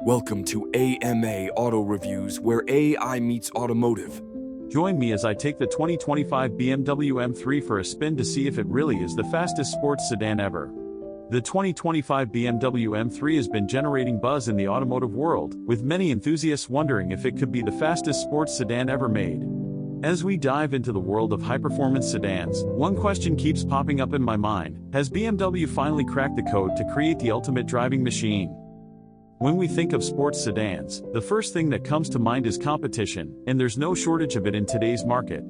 Welcome to AMA Auto Reviews, where AI meets automotive. Join me as I take the 2025 BMW M3 for a spin to see if it really is the fastest sports sedan ever. The 2025 BMW M3 has been generating buzz in the automotive world, with many enthusiasts wondering if it could be the fastest sports sedan ever made. As we dive into the world of high-performance sedans, one question keeps popping up in my mind: has BMW finally cracked the code to create the ultimate driving machine? When we think of sports sedans, the first thing that comes to mind is competition, and there's no shortage of it in today's market.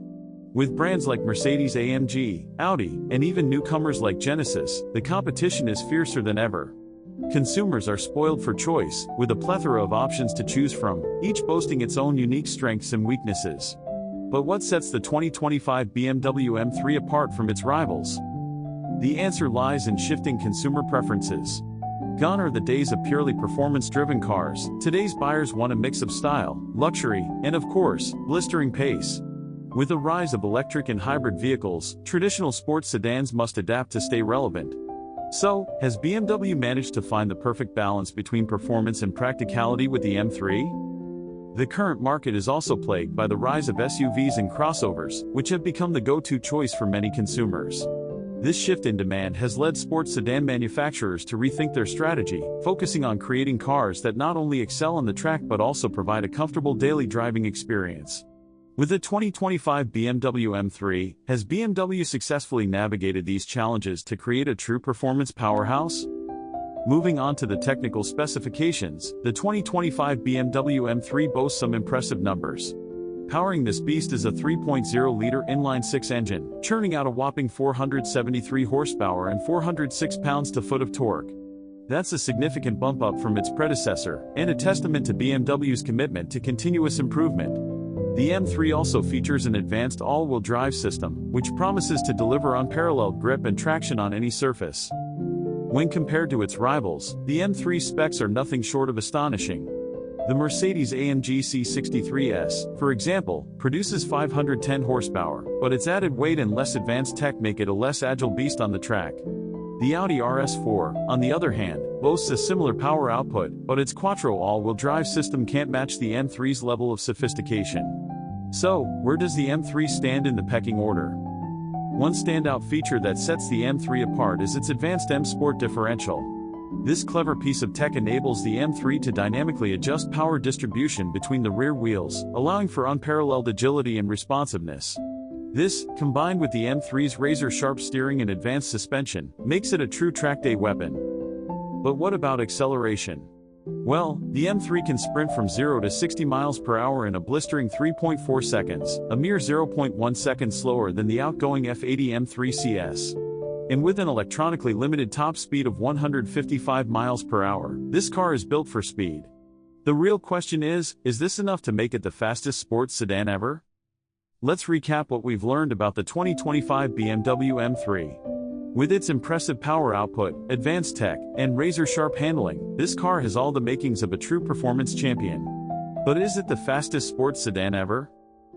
With brands like Mercedes-AMG, Audi, and even newcomers like Genesis, the competition is fiercer than ever. Consumers are spoiled for choice, with a plethora of options to choose from, each boasting its own unique strengths and weaknesses. But what sets the 2025 BMW M3 apart from its rivals? The answer lies in shifting consumer preferences. Gone are the days of purely performance-driven cars. Today's buyers want a mix of style, luxury, and of course, blistering pace. With the rise of electric and hybrid vehicles, traditional sports sedans must adapt to stay relevant. So, has BMW managed to find the perfect balance between performance and practicality with the M3? The current market is also plagued by the rise of SUVs and crossovers, which have become the go-to choice for many consumers. This shift in demand has led sports sedan manufacturers to rethink their strategy, focusing on creating cars that not only excel on the track but also provide a comfortable daily driving experience. With the 2025 BMW M3, has BMW successfully navigated these challenges to create a true performance powerhouse? Moving on to the technical specifications, the 2025 BMW M3 boasts some impressive numbers. Powering this beast is a 3.0-liter inline-six engine, churning out a whopping 473 horsepower and 406 pounds-to-foot of torque. That's a significant bump up from its predecessor, and a testament to BMW's commitment to continuous improvement. The M3 also features an advanced all-wheel drive system, which promises to deliver unparalleled grip and traction on any surface. When compared to its rivals, the M3 specs are nothing short of astonishing. The Mercedes-AMG C63S, for example, produces 510 horsepower, but its added weight and less advanced tech make it a less agile beast on the track. The Audi RS4, on the other hand, boasts a similar power output, but its quattro all-wheel drive system can't match the M3's level of sophistication. So, where does the M3 stand in the pecking order? One standout feature that sets the M3 apart is its advanced M Sport differential. This clever piece of tech enables the M3 to dynamically adjust power distribution between the rear wheels, allowing for unparalleled agility and responsiveness. This, combined with the M3's razor-sharp steering and advanced suspension, makes it a true track-day weapon. But what about acceleration? Well, the M3 can sprint from 0 to 60 miles per hour in a blistering 3.4 seconds, a mere 0.1 seconds slower than the outgoing F80 M3 CS. And with an electronically limited top speed of 155 miles per hour, this car is built for speed. The real question is this enough to make it the fastest sports sedan ever? Let's recap what we've learned about the 2025 BMW M3. With its impressive power output, advanced tech, and razor-sharp handling, this car has all the makings of a true performance champion. But is it the fastest sports sedan ever?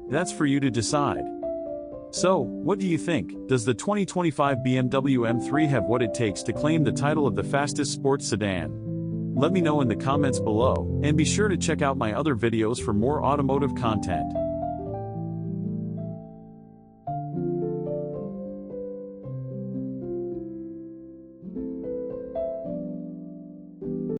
That's for you to decide. So, what do you think? Does the 2025 BMW M3 have what it takes to claim the title of the fastest sports sedan? Let me know in the comments below, and be sure to check out my other videos for more automotive content.